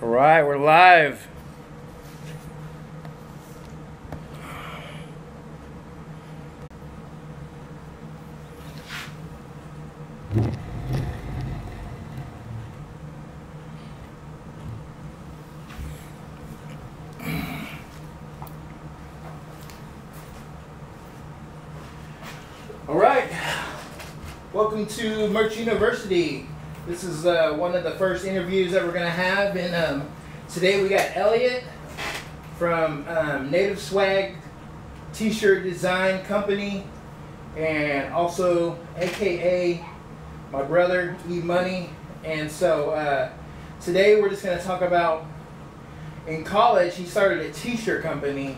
All right, we're live. All right, welcome to Merch University. This is one of the first interviews that we're going to have, and today we got Elliott from Native Swagg T-shirt design company, and also AKA my brother E-Money. And so today we're just going to talk about, in college he started a T-shirt company,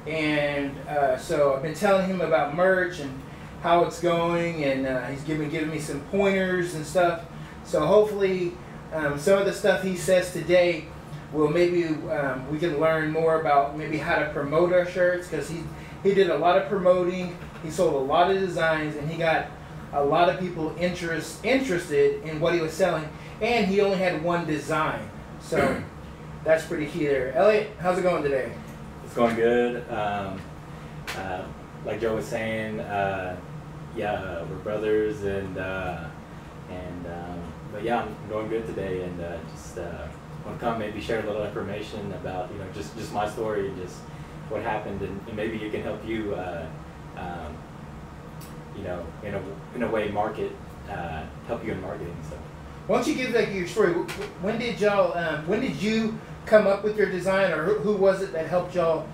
and so I've been telling him about merch and how it's going, and he's giving me some pointers and stuff. So hopefully some of the stuff he says today will maybe we can learn more about maybe how to promote our shirts, because he did a lot of promoting, he sold a lot of designs, and he got a lot of people interested in what he was selling, and he only had one design. So that's pretty key there. Elliott, how's it going today? It's going good. Like Joe was saying, yeah, we're brothers, but yeah, I'm doing good today, and just want to come maybe share a little information about, you know, just my story and just what happened, and maybe it can help you, you know, in a way help you in marketing stuff. Why don't you give like your story? When did you come up with your design, or who was it that helped y'all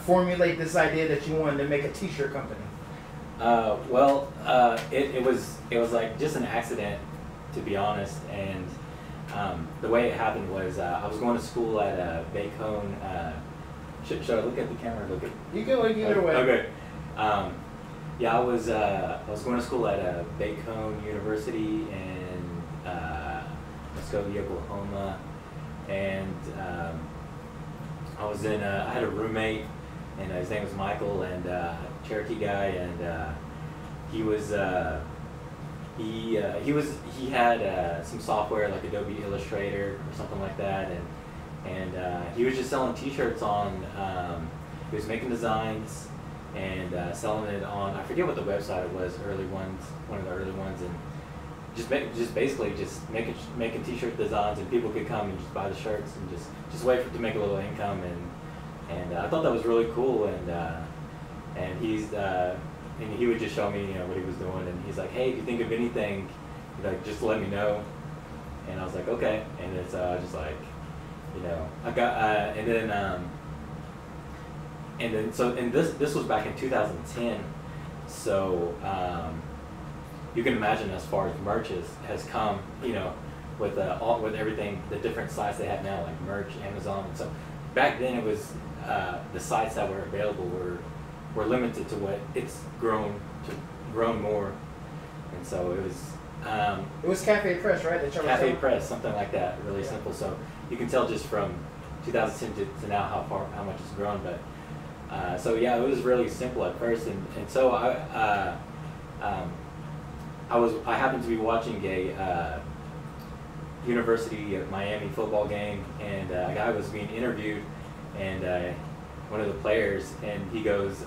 formulate this idea that you wanted to make a T-shirt company? Well, it was like just an accident, to be honest, and the way it happened was I was going to school at Bacone. Should I look at the camera? Look at you can look either way. Okay. Yeah, I was going to school at Bacone University in Muskogee, Oklahoma, and I had a roommate, and his name was Michael, and Cherokee guy, and he had some software like Adobe Illustrator or something like that, and he was just selling T-shirts on. He was making designs and selling it on, I forget what the website it was, one of the early ones, and just basically making T-shirt designs, and people could come and just buy the shirts and just wait to make a little income, and I thought that was really cool, and he would just show me, you know, what he was doing, and he's like, hey, if you think of anything, like, just let me know. And I was like, okay. And it's just like, you know, I got and this was back in 2010, so you can imagine as far as merch has come, you know, with everything, the different sites they have now, like Merch, Amazon, and so back then it was the sites that were available were limited to what it's grown more, and so it was Cafe Press, right? Cafe Press, something like that, really simple. So you can tell just from 2010 to now how much it's grown. But so yeah, it was really simple at first, and so I happened to be watching a University of Miami football game, and a guy was being interviewed, and one of the players, and he goes,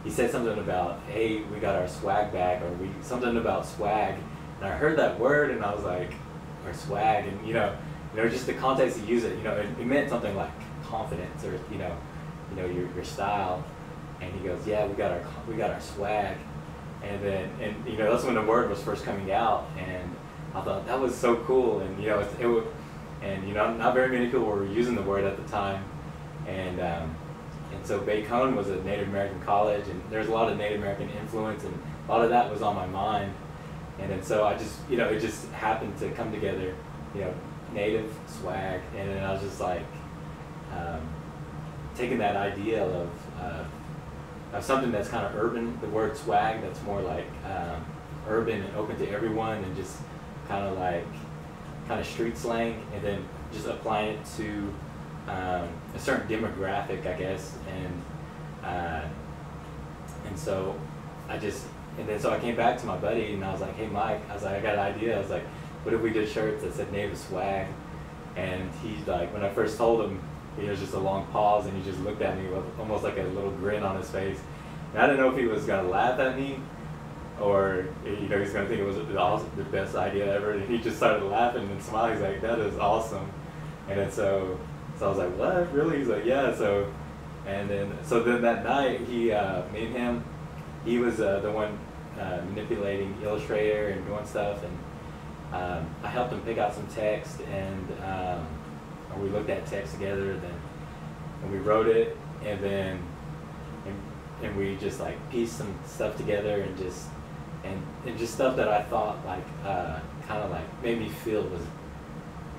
he said something about, hey, we got our swag back, or something about swag, and I heard that word, and I was like, or swag, and you know, just the context you use it, you know, it meant something like confidence, or you know, your style, and he goes, yeah, we got our swag, and you know, that's when the word was first coming out, and I thought that was so cool, and you know, and you know, not very many people were using the word at the time. And so Bacone was a Native American college, and there's a lot of Native American influence, and a lot of that was on my mind. And then so I just, you know, it just happened to come together, you know, Native, swag, and then I was just like taking that idea of something that's kind of urban, the word swag, that's more like urban and open to everyone, and just kind of street slang, and then just applying it to a certain demographic, I guess, and so so I came back to my buddy, and I was like, hey Mike, I was like, I got an idea. I was like, what if we did shirts that said Native Swag? And he's like, when I first told him, he was just a long pause, and he just looked at me with almost like a little grin on his face. And I didn't know if he was gonna laugh at me, or he's gonna think it was the best idea ever. And he just started laughing and smiling. He's like, "That is awesome." And then so I was like, "What? Really?" He's like, "Yeah." So then that night, me and him, he was the one manipulating Illustrator and doing stuff, and I helped him pick out some text, and we looked at text together, and we wrote it, and then and we just like pieced some stuff together, and just stuff that I thought like kind of like made me feel was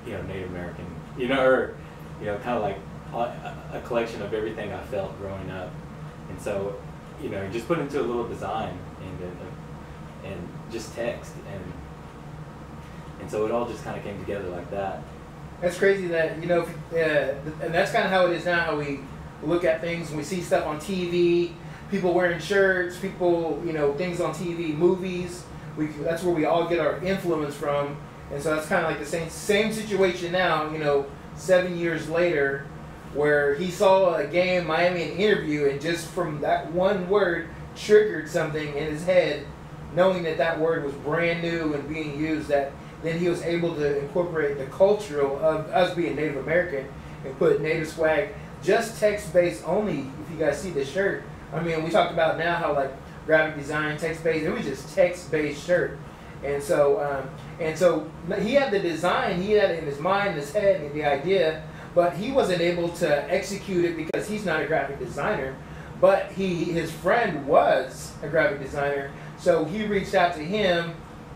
Native American, or kind of like a collection of everything I felt growing up, and so just put into a little design, and just text, and so it all just kind of came together like that. That's crazy that, and that's kind of how it is now, how we look at things, and we see stuff on TV, people wearing shirts, people, things on TV, movies. That's where we all get our influence from. And so that's kind of like the same situation now, 7 years later, where he saw a game, Miami, an interview, and just from that one word triggered something in his head, knowing that word was brand new and being used, that then he was able to incorporate the cultural of us being Native American and put Native Swag, just text-based only. If you guys see the shirt, I mean, we talked about now how like graphic design, text-based, it was just text-based shirt. And so he had the design, he had it in his mind, in his head, and the idea, but he wasn't able to execute it because he's not a graphic designer. But his friend was a graphic designer, so he reached out to him,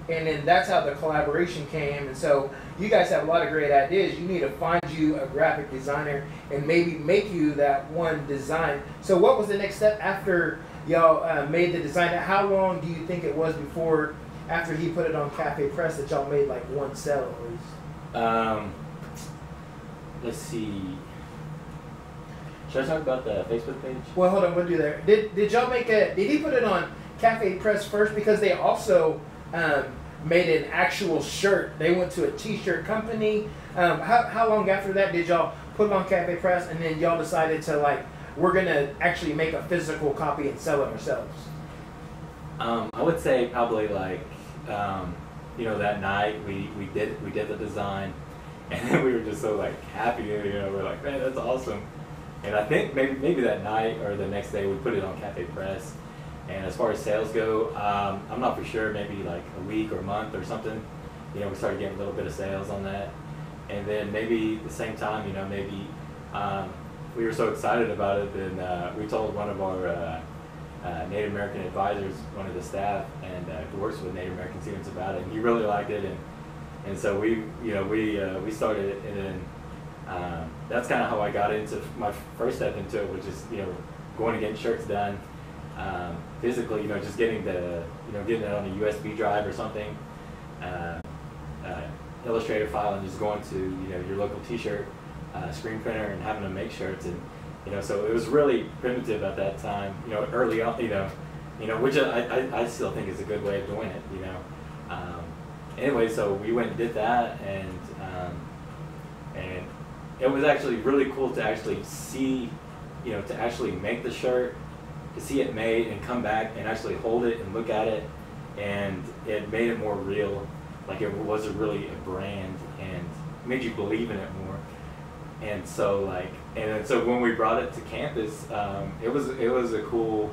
and then that's how the collaboration came. And so you guys have a lot of great ideas. You need to find you a graphic designer and maybe make you that one design. So what was the next step after y'all made the design? How long do you think it was before, after he put it on Cafe Press, that y'all made like one sale at least? Let's see. Should I talk about the Facebook page? Well, hold on, we'll do that. Did y'all make did he put it on Cafe Press first? Because they also made an actual shirt. They went to a t-shirt company. How long after that did y'all put it on Cafe Press, and then y'all decided to like, we're gonna actually make a physical copy and sell it ourselves? I would say probably like that night we did the design, and then we were just so like happy, we're like, man, that's awesome. And I think maybe that night or the next day we put it on Cafe Press. And as far as sales go, I'm not for sure, maybe like a week or a month or something, we started getting a little bit of sales on that. And then maybe at the same time, maybe we were so excited about it, then we told one of our Native American advisors, one of the staff, and who works with Native American students about it, and he really liked it, and so we started it, and then that's kind of how I got into my first step into it, which is going to get shirts done physically, just getting getting it on a USB drive or something, Illustrator file, and just going to your local T-shirt screen printer and having them make shirts, and so it was really primitive at that time, early on, which I still think is a good way of doing it, Anyway, so we went and did that, and it was actually really cool to actually see, to actually make the shirt, to see it made and come back and actually hold it and look at it, and it made it more real, like it was really a brand, and made you believe in it more. And so so when we brought it to campus, it was a cool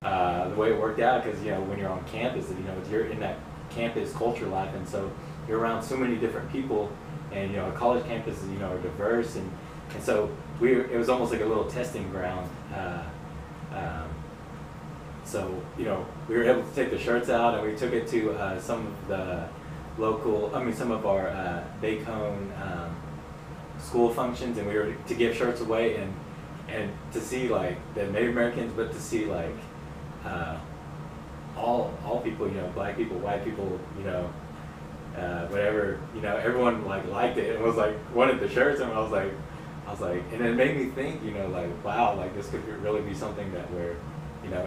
the way it worked out, because when you're on campus, you're in that campus culture life, and so you're around so many different people, and a college campus is are diverse, and so it was almost like a little testing ground. So we were able to take the shirts out, and we took it to some of the local, some of our Bacone school functions, and we were to give shirts away, and to see like the Native Americans, but to see like all people, black people, white people, whatever, everyone like liked it and was like wanted the shirts, and I was like, and it made me think, like, wow, like this could really be something that where,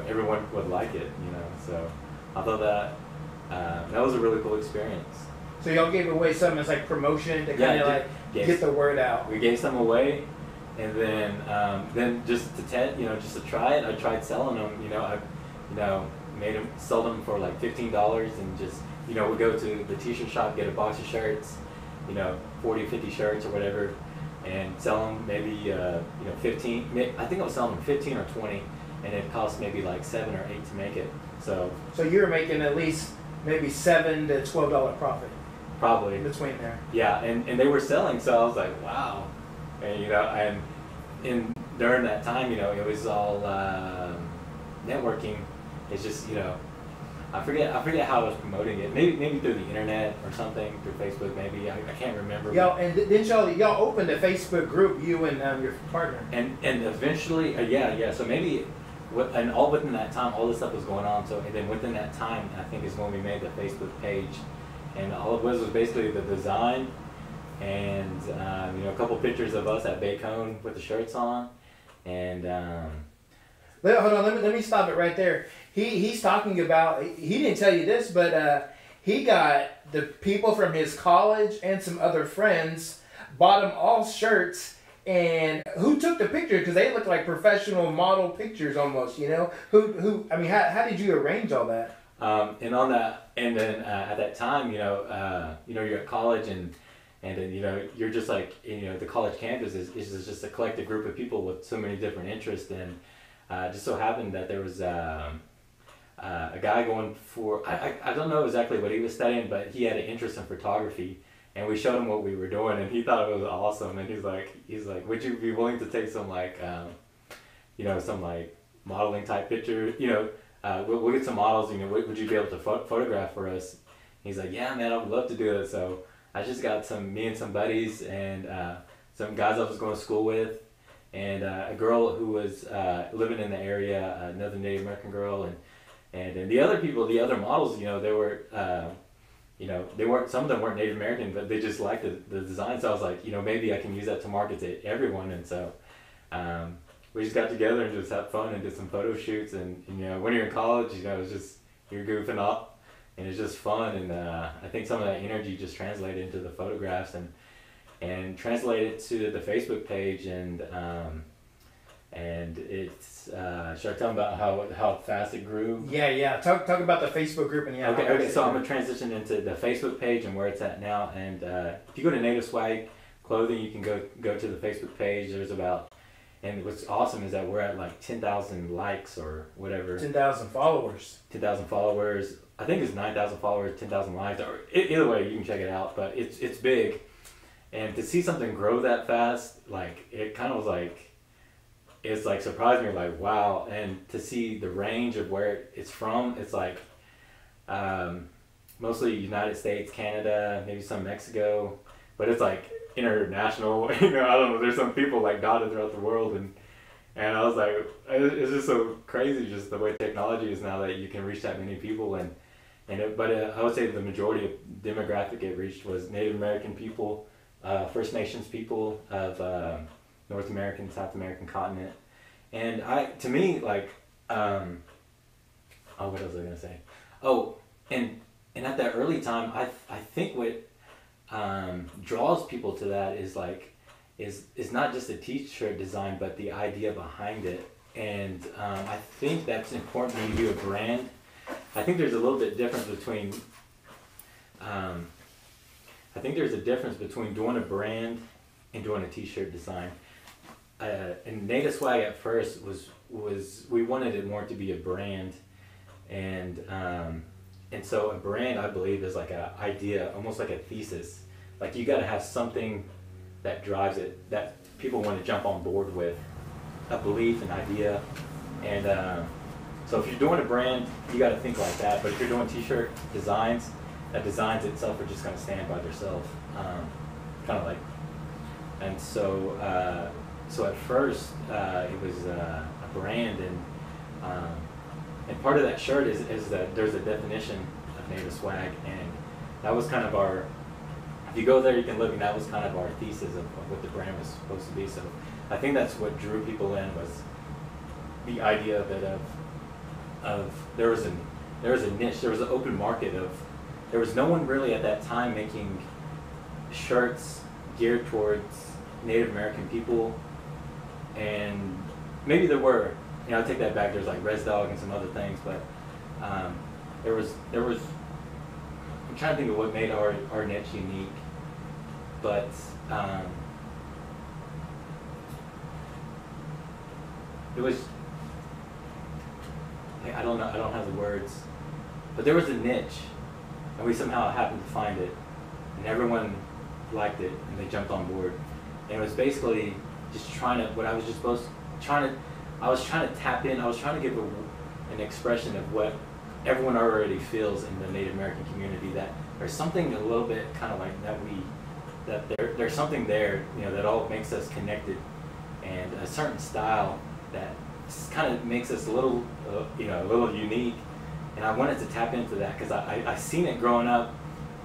everyone would like it, so I thought that that was a really cool experience. So y'all gave away some as like promotion to kind of like get the word out. We gave some away, and then just to just to try it, I tried selling them. Made them, sold them for like $15, and just we go to the t-shirt shop, get a box of shirts, 40, 50 shirts or whatever, and sell them maybe 15. I think I was selling them 15 or 20, and it cost maybe like $7 or $8 to make it. So you were making at least maybe $7 to $12 profit. Probably. In between there. Yeah, and they were selling, so I was like, wow. And and during that time, it was all networking. It's just, I forget how I was promoting it. Maybe through the internet or something, through Facebook maybe. I can't remember. And then y'all opened a Facebook group, you and your partner. And eventually, yeah. So maybe, and all within that time, all this stuff was going on. So and then within that time, I think is when we made the Facebook page. And all it was basically the design and a couple pictures of us at Bacone with the shirts on, and hold on, let me stop it right there. He's talking about, he didn't tell you this, but he got the people from his college and some other friends, bought them all shirts. And who took the picture? Because they look like professional model pictures almost. Who? I mean, how did you arrange all that? And on that, and then at that time, you're at college, and then you're just like the college campus is just a collective group of people with so many different interests, and just so happened that there was a guy going for I don't know exactly what he was studying, but he had an interest in photography, and we showed him what we were doing, and he thought it was awesome, and he's like, would you be willing to take some some like modeling type picture, we'll get some models, would you be able to photograph for us? He's like, yeah, man, I would love to do it. So I just got me and some buddies and some guys I was going to school with, and a girl who was living in the area, another Native American girl, and then the other people, the other models, they were, they weren't, some of them weren't Native American, but they just liked the design. So I was like, maybe I can use that to market to everyone. And so we just got together and just had fun and did some photo shoots, and when you're in college, it's just, you're goofing up, and it's just fun, and I think some of that energy just translated into the photographs and translated to the Facebook page, and it's should I tell them about how fast it grew? Yeah. Talk about the Facebook group and Okay. So I'm gonna transition into the Facebook page and where it's at now, and if you go to Native Swagg Clothing, you can go to the Facebook page. There's about, and what's awesome is that we're at like 10,000 likes or whatever. 10,000 followers. 10,000 followers. I think it's 9,000 followers, 10,000 likes. Or either way, you can check it out. But it's big, and to see something grow that fast, like it kind of was like, it's like surprised me. Like, wow. And to see the range of where it's from, it's like mostly United States, Canada, maybe some Mexico, but it's like international. I don't know, there's some people like dotted throughout the world, and I was like, it's just so crazy just the way technology is now that you can reach that many people, but I would say the majority of demographic it reached was Native American people, First Nations people of North American, South American continent, and to me like what else was I gonna say? And at that early time, I think what draws people to that is not just a t-shirt design, but the idea behind it. And I think that's important when you do a brand. I think there's a little bit difference between doing a brand and doing a t-shirt design. And Native Swagg at first was we wanted it more to be a brand, and so a brand, I believe, is like an idea, almost like a thesis. Like you got to have something that drives it, that people want to jump on board with, a belief, an idea. And so if you're doing a brand, you got to think like that. But if you're doing t-shirt designs, that designs itself are just going to stand by themselves, kind of like. And so at first it was a brand, and part of that shirt is that there's a definition of Native Swagg, and that was kind of our, if you go there you can look, and that was kind of our thesis of what the brand was supposed to be. So I think that's what drew people in, was the idea of it, of there was a niche, there was an open market of there was no one really at that time making shirts geared towards Native American people, and maybe there were, you know, I take that back, there's like Res Dog and some other things, but there was, I'm trying to think of what made our niche unique, but it was, I don't know, I don't have the words, but there was a niche, and we somehow happened to find it, and everyone liked it, and they jumped on board. And it was basically just trying to, what I was just supposed to, I was trying to tap in, I was trying to give an expression of what everyone already feels in the Native American community, that there's something a little bit kind of like there's something there, you know, that all makes us connected, and a certain style that kind of makes us a little, you know, a little unique. And I wanted to tap into that because I seen it growing up,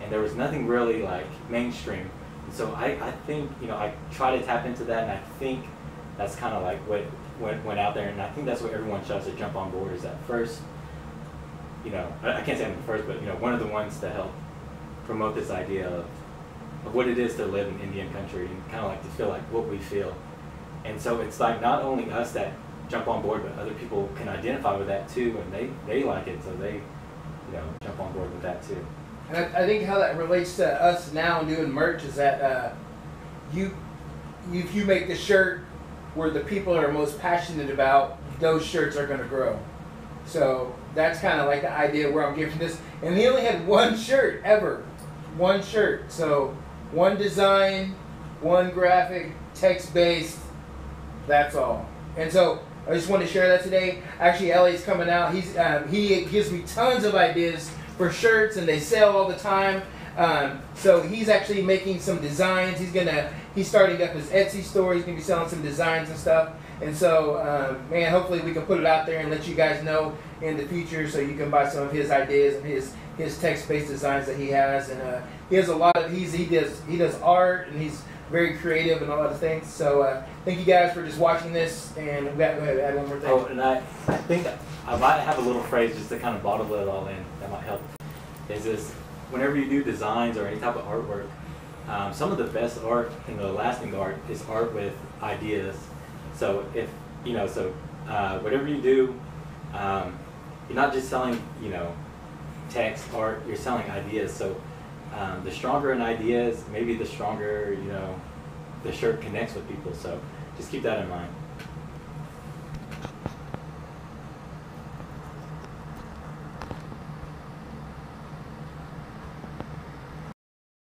and there was nothing really like mainstream. And so I think, you know, I try to tap into that, and I think that's kind of like what went out there, and I think that's what everyone tries to jump on board, is that first, you know, I can't say I'm the first, but, you know, one of the ones to help promote this idea of what it is to live in Indian country, and kind of like to feel like what we feel. And so it's like not only us that jump on board, but other people can identify with that too, and they like it, so they, you know, jump on board with that too. And I think how that relates to us now doing merch is that if you make the shirt where the people are most passionate about, those shirts are going to grow. So that's kind of like the idea where I'm giving this. And he only had one shirt ever, one shirt. So one design, one graphic, text-based, that's all. And so I just want to share that today. Actually, Elliott's coming out. He gives me tons of ideas for shirts, and they sell all the time. So he's actually making some designs. He's starting up his Etsy store. He's gonna be selling some designs and stuff. And so, man, hopefully we can put it out there and let you guys know in the future, so you can buy some of his ideas and his text-based designs that he has. And he has a lot of he does art, and he's very creative and a lot of things. So thank you guys for just watching this, and we got to add one more thing. Oh, and I think I might have a little phrase just to kind of bottle it all in that might help. Is this, whenever you do designs or any type of artwork, some of the best art and the lasting art is art with ideas. So if, you know, so whatever you do, you're not just selling, you know, text, art, you're selling ideas. So the stronger an idea is, maybe the stronger, you know, the shirt connects with people. So just keep that in mind.